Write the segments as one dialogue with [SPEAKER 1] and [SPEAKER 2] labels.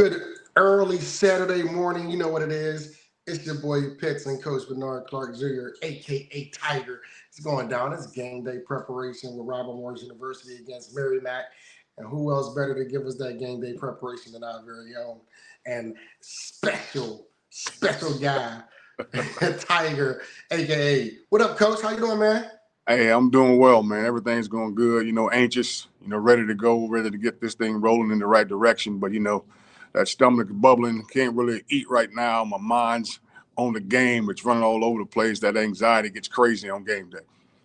[SPEAKER 1] Good early Saturday morning. You know what it is. It's your boy Pitts and Coach Bernard Clark Jr., aka Tiger. It's going down. It's game day preparation with Robert Morris University against Merrimack. And who else better to give us that game day preparation than our very own and special guy, Tiger, aka. What up, Coach? How you doing, man?
[SPEAKER 2] Hey, I'm doing well, man. Everything's going good. Anxious, ready to go, ready to get this thing rolling in the right direction. But, that stomach is bubbling. Can't really eat right now. My mind's on the game. It's running all over the place. That anxiety gets crazy on game day.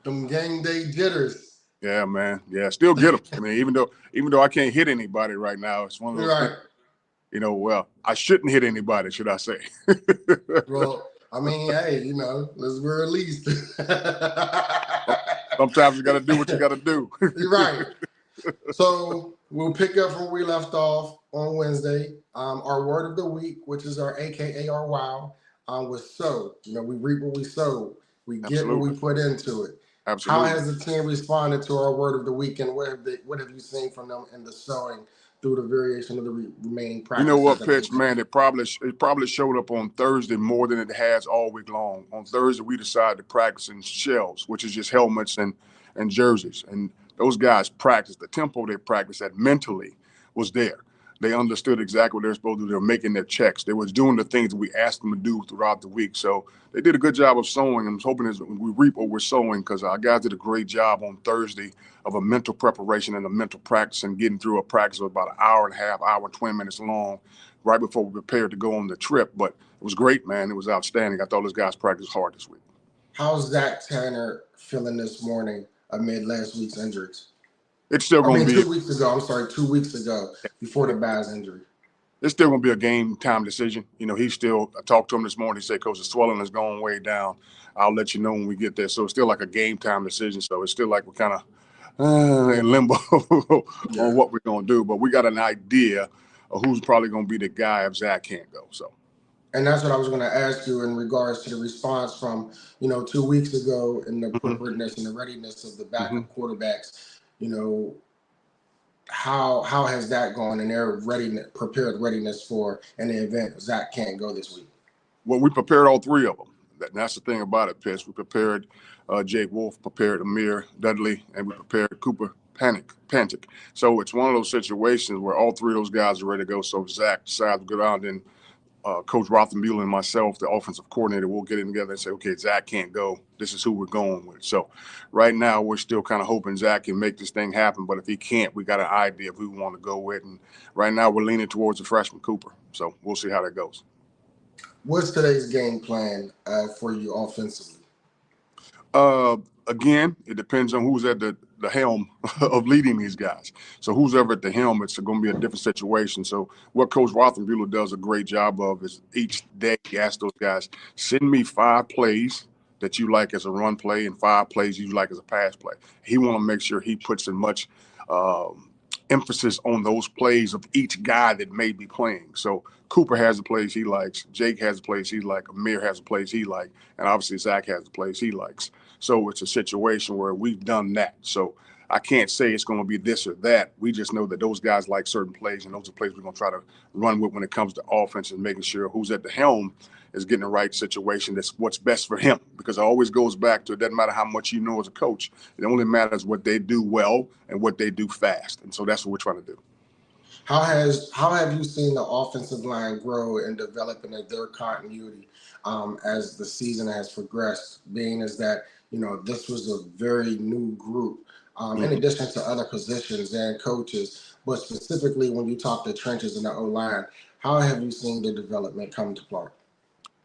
[SPEAKER 1] Them game day jitters.
[SPEAKER 2] Yeah, man. Yeah, still get them. I mean, even though I can't hit anybody right now, it's one of those things. Well, I shouldn't hit anybody, should I say?
[SPEAKER 1] Well, I mean, hey, let's be released.
[SPEAKER 2] Sometimes you got to do what you got to do.
[SPEAKER 1] You're right. So we'll pick up from where we left off on Wednesday. Our word of the week, which is our AKA our wow, was sow. We reap what we sow. We get what we put into it.
[SPEAKER 2] Absolutely.
[SPEAKER 1] How has the team responded to our word of the week, and what have you seen from them in the sowing through the variation of the remaining practices?
[SPEAKER 2] You know what, Pitch, man? It probably showed up on Thursday more than it has all week long. On Thursday, we decided to practice in shells, which is just helmets and jerseys. And those guys practiced. The tempo they practiced at mentally was there. They understood exactly what they're supposed to do. They were making their checks. They was doing the things that we asked them to do throughout the week. So they did a good job of sowing. I'm hoping we reap what we're sowing, because our guys did a great job on Thursday of a mental preparation and a mental practice, and getting through a practice of about an hour and a half, hour and 20 minutes long, right before we prepared to go on the trip. But it was great, man. It was outstanding. I thought those guys practiced hard this week.
[SPEAKER 1] How's Zach Tanner feeling this morning amid last week's injuries?
[SPEAKER 2] It's still going to be
[SPEAKER 1] 2 weeks ago. I'm sorry, 2 weeks ago, before the Baz injury.
[SPEAKER 2] It's still going to be a game time decision. He's still. I talked to him this morning. He said, "Coach, the swelling is going way down. I'll let you know when we get there." So it's still like a game time decision. So it's still like we're kind of in limbo on what we're going to do. But we got an idea of who's probably going to be the guy if Zach can't go. So.
[SPEAKER 1] And that's what I was going to ask you in regards to the response from 2 weeks ago, and the preparedness and the readiness of the backup quarterbacks. How has that gone in their prepared readiness for an event Zach can't go this week?
[SPEAKER 2] Well, we prepared all three of them. That's the thing about it, Pitts. We prepared Jake Wolf, prepared Amir Dudley, and we prepared Cooper Pantic. So it's one of those situations where all three of those guys are ready to go. So if Zach decides to go down, then Coach Rothenbuehler and myself, the offensive coordinator, will get in together and say, okay, Zach can't go. This is who we're going with. So right now we're still kind of hoping Zach can make this thing happen. But if he can't, we got an idea of who we want to go with. And right now we're leaning towards the freshman Cooper. So we'll see how that goes.
[SPEAKER 1] What's today's game plan for you offensively?
[SPEAKER 2] Again, it depends on who's at the helm of leading these guys. So who's ever at the helm, it's going to be a different situation. So what Coach Rothenbuehler does a great job of is each day he asks those guys, send me 5 plays that you like as a run play and 5 plays you like as a pass play. He want to make sure he puts as much emphasis on those plays of each guy that may be playing. So Cooper has the plays he likes, Jake has the plays he likes, Amir has the plays he likes, and obviously Zach has the plays he likes. So it's a situation where we've done that. So I can't say it's going to be this or that. We just know that those guys like certain plays, and those are plays we're going to try to run with when it comes to offense, and making sure who's at the helm is getting the right situation that's what's best for him. Because it always goes back to, it doesn't matter how much you know as a coach. It only matters what they do well and what they do fast. And so that's what we're trying to do.
[SPEAKER 1] How have you seen the offensive line grow and develop in their continuity as the season has progressed, being as that, this was a very new group, in addition to other positions and coaches, but specifically when you talk the trenches and the O-line, how have you seen the development come to play?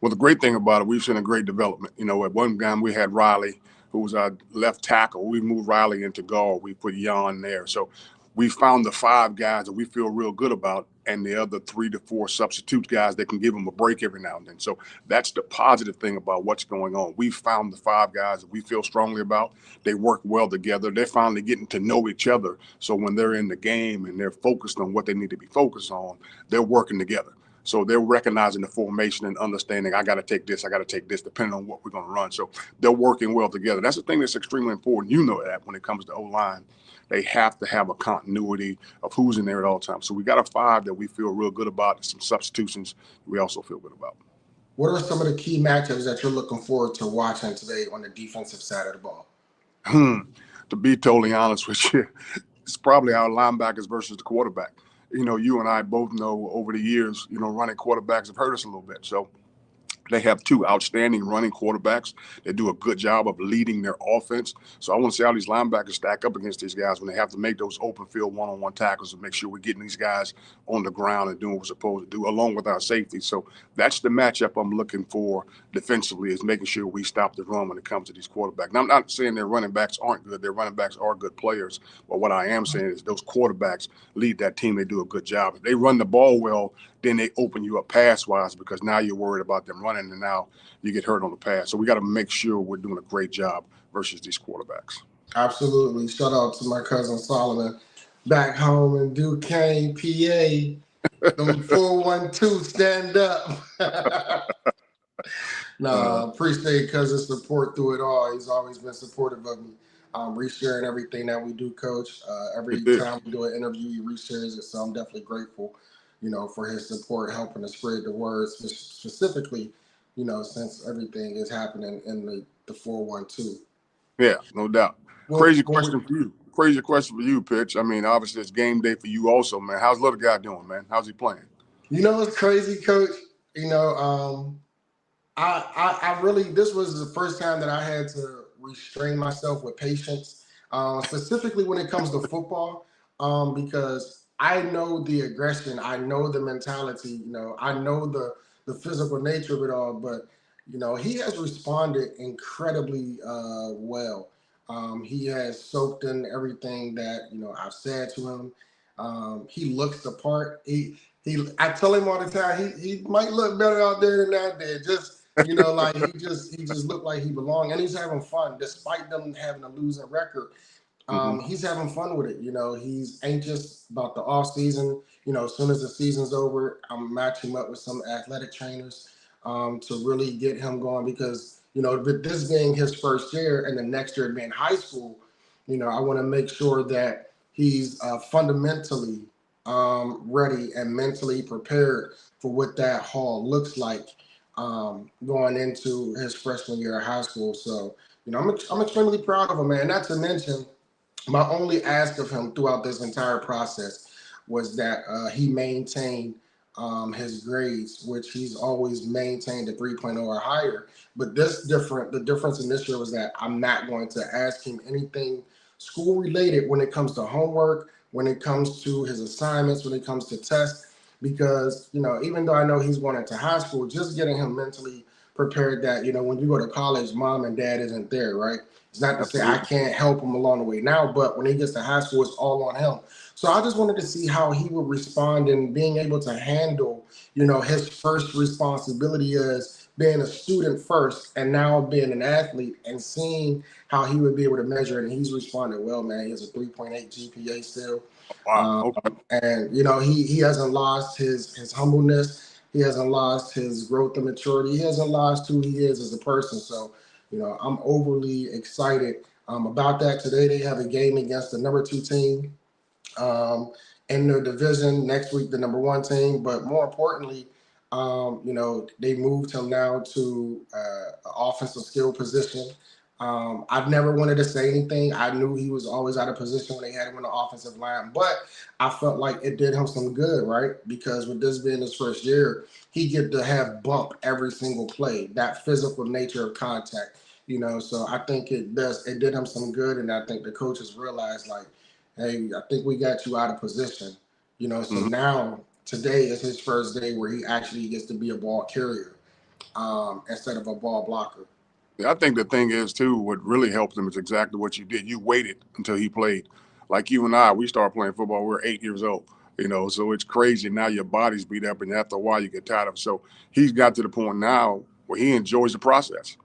[SPEAKER 2] Well, the great thing about it, we've seen a great development. At one time we had Riley, who was our left tackle. We moved Riley into guard. We put Jan there. So we found the 5 guys that we feel real good about, and the other 3 to 4 substitute guys that can give them a break every now and then. So that's the positive thing about what's going on. We found the 5 guys that we feel strongly about. They work well together. They're finally getting to know each other. So when they're in the game and they're focused on what they need to be focused on, they're working together. So they're recognizing the formation and understanding, I got to take this, depending on what we're going to run. So they're working well together. That's the thing that's extremely important. You know that when it comes to O-line, they have to have a continuity of who's in there at all times. So we got a five that we feel real good about. Some substitutions we also feel good about.
[SPEAKER 1] What are some of the key matchups that you're looking forward to watching today on the defensive side of the ball?
[SPEAKER 2] To be totally honest with you, it's probably our linebackers versus the quarterback. You and I both know over the years, running quarterbacks have hurt us a little bit. So they have two outstanding running quarterbacks. They do a good job of leading their offense. So I want to see how these linebackers stack up against these guys when they have to make those open field one-on-one tackles and make sure we're getting these guys on the ground and doing what we're supposed to do, along with our safety. So that's the matchup I'm looking for defensively, is making sure we stop the run when it comes to these quarterbacks. Now, I'm not saying their running backs aren't good. Their running backs are good players. But what I am saying is those quarterbacks lead that team. They do a good job. If they run the ball well, then they open you up pass-wise, because now you're worried about them running, and now you get hurt on the pass. So we got to make sure we're doing a great job versus these quarterbacks.
[SPEAKER 1] Absolutely. Shout out to my cousin Solomon back home in Duquesne, PA. Them 412 stand up. Appreciate cousin support through it all. He's always been supportive of me. Resharing everything that we do, Coach. Every time we do an interview, he reshares it. So I'm definitely grateful, for his support, helping to spread the word, specifically, since everything is happening in the 412.
[SPEAKER 2] Yeah, no doubt. Crazy question for you. Crazy question for you, Pitch. I mean, obviously it's game day for you also, man. How's little guy doing, man? How's he playing?
[SPEAKER 1] It's crazy, Coach. I really, this was the first time that I had to restrain myself with patience, specifically when it comes to football, because I know the aggression, I know the mentality, I know the physical nature of it all, but he has responded incredibly well. He has soaked in everything that I've said to him. He looks the part. I tell him all the time he might look better out there than I did. Like he just looked like he belonged, and he's having fun despite them having a losing record. He's having fun with it. He's anxious about the off season. As soon as the season's over, I'm matching him up with some athletic trainers to really get him going, because with this being his first year and the next year being high school, I want to make sure that he's fundamentally ready and mentally prepared for what that hall looks like going into his freshman year of high school. So, I'm extremely proud of him, man. Not to mention, my only ask of him throughout this entire process was that he maintained his grades, which he's always maintained a 3.0 or higher. But the difference in this year was that I'm not going to ask him anything school related when it comes to homework, when it comes to his assignments, when it comes to tests, because even though I know he's going into high school, just getting him mentally prepared that when you go to college, mom and dad isn't there, right? It's not to say I can't help him along the way now, but when he gets to high school, it's all on him. So I just wanted to see how he would respond in being able to handle, his first responsibility as being a student first and now being an athlete, and seeing how he would be able to measure it. And he's responded well, man. He has a 3.8 GPA still.
[SPEAKER 2] Wow. Okay.
[SPEAKER 1] And he hasn't lost his humbleness. He hasn't lost his growth and maturity. He hasn't lost who he is as a person. So, I'm overly excited about that. Today they have a game against the number 2 team in their division. Next week, the number 1 team. But more importantly, they moved him now to an offensive skill position. I've never wanted to say anything. I knew he was always out of position when they had him in the offensive line, but I felt like it did him some good, right? Because with this being his first year, he get to have bump every single play, that physical nature of contact, So I think it did him some good, and I think the coaches realized, like, hey, I think we got you out of position, So now today is his first day where he actually gets to be a ball carrier instead of a ball blocker.
[SPEAKER 2] Yeah, I think the thing is too, what really helped him is exactly what you did. You waited until he played. Like you and I, we started playing football. We were 8 years old. So it's crazy. Now your body's beat up, and after a while you get tired of it. So he's got to the point now where he enjoys the process,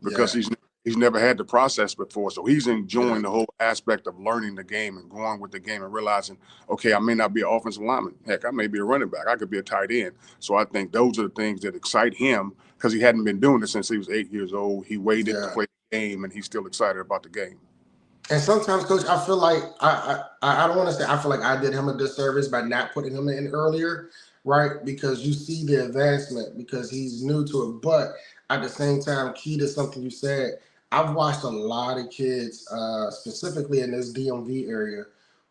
[SPEAKER 2] because he's never had the process before. So he's enjoying the whole aspect of learning the game and going with the game and realizing, okay, I may not be an offensive lineman. Heck, I may be a running back. I could be a tight end. So I think those are the things that excite him, because he hadn't been doing it since he was 8 years old. He waited to play the game, and he's still excited about the game.
[SPEAKER 1] And sometimes, coach, I feel like I don't want to say I feel like I did him a disservice by not putting him in earlier, right? Because you see the advancement because he's new to it. But at the same time, key to something you said, I've watched a lot of kids, specifically in this DMV area,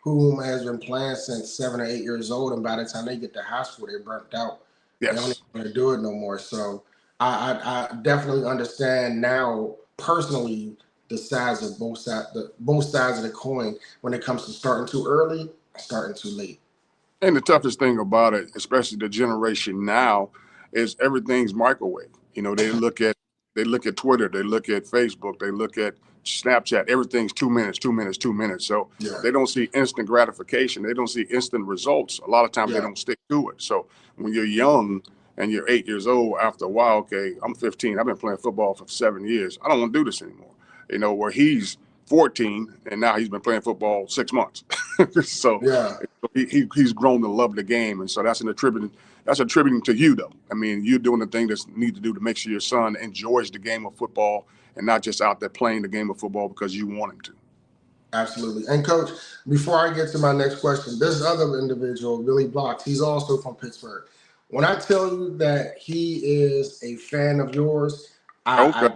[SPEAKER 1] whom has been playing since 7 or 8 years old, and by the time they get to high school, they're burnt out. They don't even
[SPEAKER 2] Yes.
[SPEAKER 1] want to do it no more. So I definitely understand now personally the sides of both sides of the coin when it comes to starting too early, starting too late.
[SPEAKER 2] And the toughest thing about it, especially the generation now, is everything's microwave. They look at Twitter, they look at Facebook, they look at Snapchat. Everything's 2 minutes, 2 minutes, 2 minutes. So
[SPEAKER 1] Yeah,
[SPEAKER 2] they don't see instant gratification. They don't see instant results. A lot of times they
[SPEAKER 1] yeah,
[SPEAKER 2] don't stick to it. So when you're young and you're 8 years old, after a while, okay, I'm 15. I've been playing football for 7 years. I don't want to do this anymore. Where he's 14 and now he's been playing football 6 months. So
[SPEAKER 1] yeah.
[SPEAKER 2] he's grown to love the game, and so that's attributing to you though. I mean, you're doing the thing that need to do to make sure your son enjoys the game of football and not just out there playing the game of football because you want him to.
[SPEAKER 1] Absolutely. And coach, before I get to my next question, this other individual, Billy Blocks, he's also from Pittsburgh. When I tell you that he is a fan of yours,
[SPEAKER 2] Okay,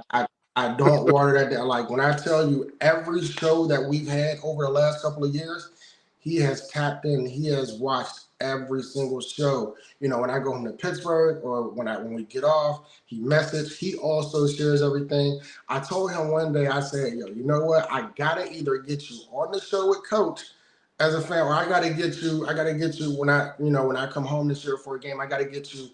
[SPEAKER 1] I don't water that down. Like when I tell you every show that we've had over the last couple of years, he has tapped in, he has watched every single show. When I go home to Pittsburgh or when we get off, he messaged, he also shares everything. I told him one day, I said, yo, you know what? I gotta either get you on the show with Coach as a fan, or I gotta get you when I come home this year for a game, I gotta get you,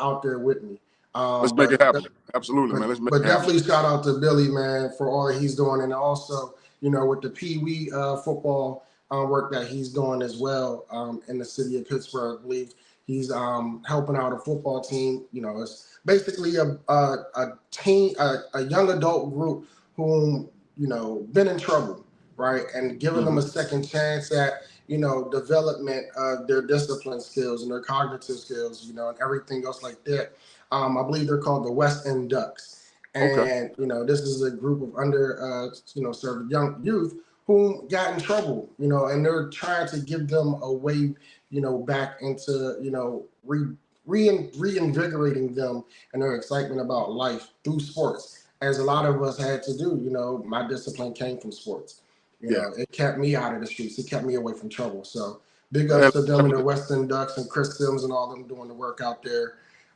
[SPEAKER 1] out there with me.
[SPEAKER 2] let's make it
[SPEAKER 1] But
[SPEAKER 2] happen. Absolutely,
[SPEAKER 1] but
[SPEAKER 2] man. Let's make
[SPEAKER 1] but
[SPEAKER 2] it happen.
[SPEAKER 1] definitely shout out to Billy, man, for all that he's doing, and also with the Pee Wee football work that he's doing as well in the city of Pittsburgh. I believe he's helping out a football team. It's basically a teen a young adult group whom been in trouble, right, and giving them a
[SPEAKER 2] Hmm.
[SPEAKER 1] second chance at development of their discipline skills and their cognitive skills, and everything else like that. I believe they're called the West End Ducks.
[SPEAKER 2] Okay.
[SPEAKER 1] And, this is a group of served young youth who got in trouble, and they're trying to give them a way, back into, reinvigorating them and their excitement about life through sports, as a lot of us had to do. My discipline came from sports.
[SPEAKER 2] Yeah.
[SPEAKER 1] It kept me out of the streets. It kept me away from trouble. So big
[SPEAKER 2] And
[SPEAKER 1] ups to them and the Western Ducks and Chris Sims and all them doing the work out there.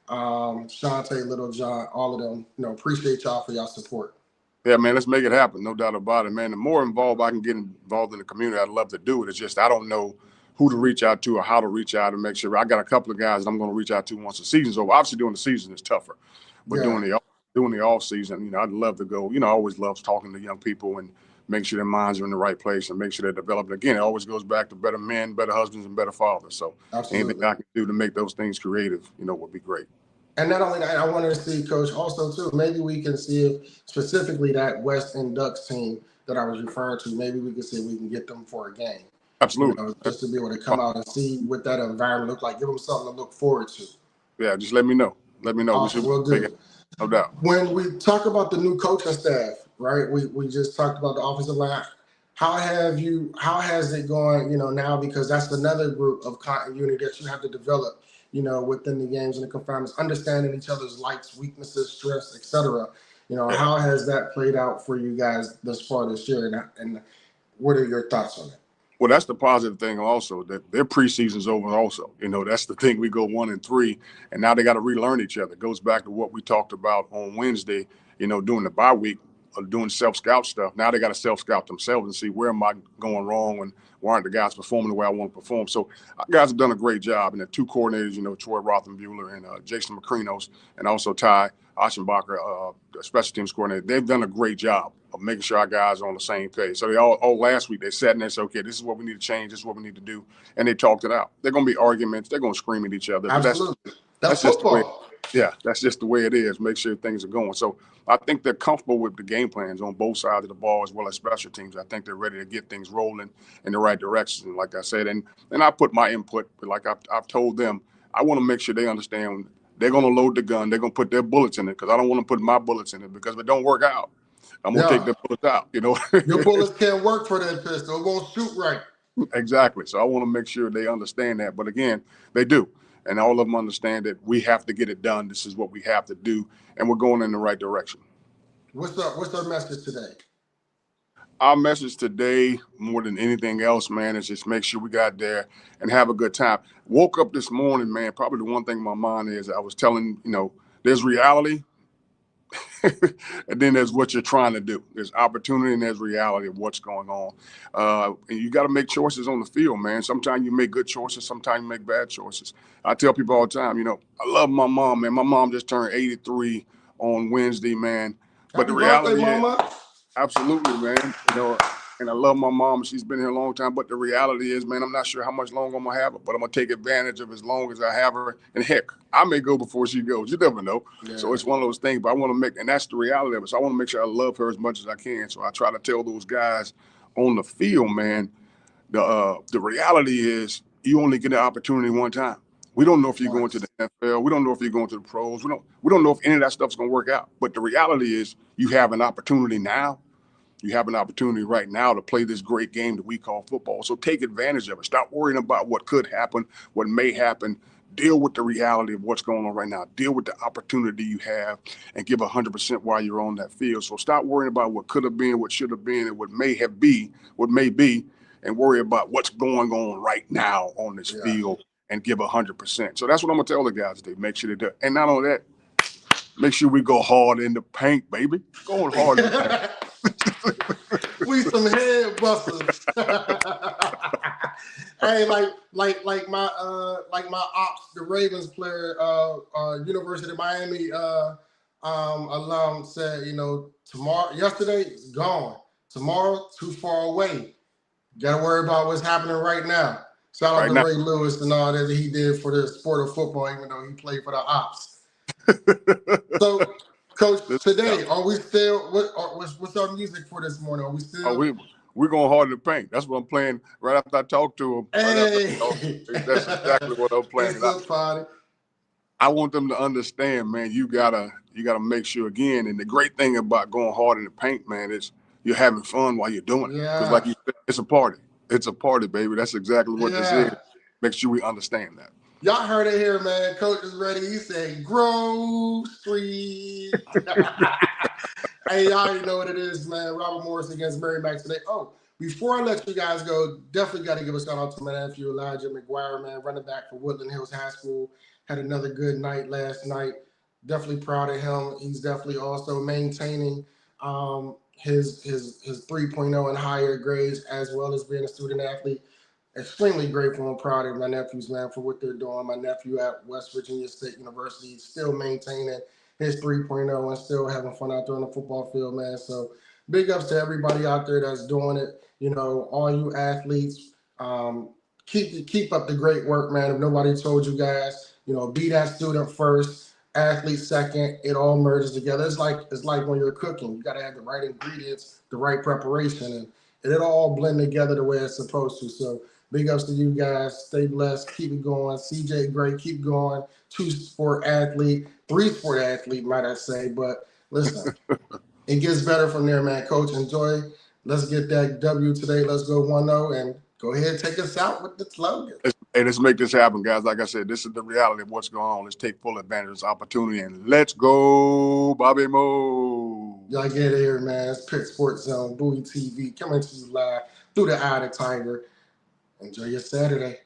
[SPEAKER 1] Shantae, Little John, all of them. Appreciate y'all for y'all support.
[SPEAKER 2] yeah, man, let's make it happen. No doubt about it, man. The more involved I can get involved in the community, I'd love to do it. It's just I don't know who to reach out to or how to reach out and make sure. I got a couple of guys that I'm going to reach out to once the season's over. Obviously, during the season is tougher, but
[SPEAKER 1] Yeah,
[SPEAKER 2] doing the off season, I'd love to go. I always love talking to young people and make sure their minds are in the right place and make sure they're developing. Again, it always goes back to better men, better husbands, and better fathers. So anything
[SPEAKER 1] absolutely.
[SPEAKER 2] I can do to make those things creative, would be great.
[SPEAKER 1] And not only that, I wanted to see, Coach, also too, maybe we can see if specifically that West End Ducks team that I was referring to, maybe we can see if we can get them for a game.
[SPEAKER 2] Absolutely.
[SPEAKER 1] Just to be able to come out and see what that environment look like, give them something to look forward to.
[SPEAKER 2] Yeah, just let me know. Let me know. We
[SPEAKER 1] Awesome,
[SPEAKER 2] should
[SPEAKER 1] we'll
[SPEAKER 2] make it,
[SPEAKER 1] do.
[SPEAKER 2] no doubt.
[SPEAKER 1] When we talk about the new coaching staff, right? We just talked about the offensive line. How has it gone, now, because that's another group of continuity that you have to develop, within the games and the confinements, understanding each other's likes, weaknesses, strengths, etc.
[SPEAKER 2] Yeah.
[SPEAKER 1] How has that played out for you guys thus far this year, and what are your thoughts on it?
[SPEAKER 2] Well, that's the positive thing also that their preseason's over also. That's the thing. We go 1-3, and now they got to relearn each other. It goes back to what we talked about on Wednesday, during the bye week, doing self-scout stuff. Now they got to self-scout themselves and see where am I going wrong and why aren't the guys performing the way I want to perform. So our guys have done a great job. And the two coordinators, Troy Rothenbuehler and Jason McCrenos, and also Ty Aschenbacher, the special teams coordinator, they've done a great job of making sure our guys are on the same page. So they all last week they sat and they said, okay, this is what we need to change, this is what we need to do, and they talked it out. They're going to be arguments, they're going to scream at each other, but
[SPEAKER 1] Absolutely,
[SPEAKER 2] that's
[SPEAKER 1] that's
[SPEAKER 2] just the way.
[SPEAKER 1] football.
[SPEAKER 2] Yeah, that's just the way it is. Make sure things are going. So I think they're comfortable with the game plans on both sides of the ball as well as special teams. I think they're ready to get things rolling in the right direction, like I said. And I put my input, but like I've told them, I want to make sure they understand they're going to load the gun. They're going to put their bullets in it because I don't want to put my bullets in it because if it don't work out, I'm gonna take
[SPEAKER 1] Yeah.
[SPEAKER 2] the bullets out, you know.
[SPEAKER 1] Your bullets can't work for that pistol. It won't shoot right.
[SPEAKER 2] Exactly. So I want to make sure they understand that. But again, they do. And all of them understand that we have to get it done. This is what we have to do. And we're going in the right direction.
[SPEAKER 1] What's up? What's our message today?
[SPEAKER 2] Our message today, more than anything else, man, is just make sure we got there and have a good time. Woke up this morning, man. Probably the one thing in my mind is I was telling, there's reality. And then there's what you're trying to do. There's opportunity and there's reality of what's going on. And you got to make choices on the field, man. Sometimes you make good choices, sometimes you make bad choices. I tell people all the time, I love my mom, man. My mom just turned 83 on Wednesday, man. But the
[SPEAKER 1] Happy birthday,
[SPEAKER 2] reality is,
[SPEAKER 1] mama.
[SPEAKER 2] absolutely, man. And I love my mom. She's been here a long time. But the reality is, man, I'm not sure how much longer I'm going to have her, but I'm going to take advantage of as long as I have her. And heck, I may go before she goes. You never know.
[SPEAKER 1] Yeah.
[SPEAKER 2] So it's one of those things. But I want to and that's the reality of it. So I want to make sure I love her as much as I can. So I try to tell those guys on the field, man, the reality is you only get the opportunity one time. We don't know if you're going to the NFL. We don't know if you're going to the pros. We don't know if any of that stuff's going to work out. But the reality is you have an opportunity now. You have an opportunity right now to play this great game that we call football. So take advantage of it. Stop worrying about what could happen, what may happen. Deal with the reality of what's going on right now. Deal with the opportunity you have and give 100% while you're on that field. So stop worrying about what could have been, what should have been, and what may be, and worry about what's going on right now on this field and give 100%. So that's what I'm going to tell the guys today. Make sure they do. And not only that, make sure we go hard in the paint, baby. Going hard in the paint.
[SPEAKER 1] We some head busters. Hey, like my ops, the Ravens player, University of Miami alum said, yesterday it's gone. Tomorrow, too far away. Gotta worry about what's happening right now. Shout out to Ray Lewis and all that he did for the sport of football, even though he played for the ops. So, Coach, today, are we still? What's our music for this morning? Are we still?
[SPEAKER 2] We're going hard in the paint. That's what I'm playing right after I talk to him.
[SPEAKER 1] Hey.
[SPEAKER 2] That's exactly what I'm playing. I want them to understand, man. You gotta make sure again. And the great thing about going hard in the paint, man, is you're having fun while you're doing it. Because like you said, it's a party. It's a party, baby. That's exactly what this is. Make sure we understand that.
[SPEAKER 1] Y'all heard it here, man. Coach is ready. He said, Grove Street. Hey, y'all already know what it is, man. Robert Morris against Mary Max today. Oh, before I let you guys go, definitely got to give a shout out to my nephew, Elijah McGuire, man, running back for Woodland Hills High School. Had another good night last night. Definitely proud of him. He's definitely also maintaining his 3.0 and higher grades, as well as being a student athlete. Extremely grateful and proud of my nephews, man, for what they're doing. My nephew at West Virginia State University still maintaining his 3.0 and still having fun out there on the football field, man. So big ups to everybody out there that's doing it. All you athletes, keep up the great work, man. If nobody told you guys, be that student first, athlete second. It all merges together. It's like when you're cooking, you got to have the right ingredients, the right preparation, and it all blend together the way it's supposed to. So big ups to you guys. Stay blessed. Keep it going. CJ Gray, keep going. 2-sport athlete, 3-sport athlete, might I say. But listen, it gets better from there, man. Coach, enjoy. Let's get that W today. Let's go 1-0 and go ahead and take us out with the slogan.
[SPEAKER 2] Hey, let's make this happen, guys. Like I said, this is the reality of what's going on. Let's take full advantage of this opportunity and let's go, Bobby Mo.
[SPEAKER 1] Y'all get it here, man. It's Pitt Sports Zone, Bowie TV, coming to you live through the eye of the Tiger. Enjoy your Saturday.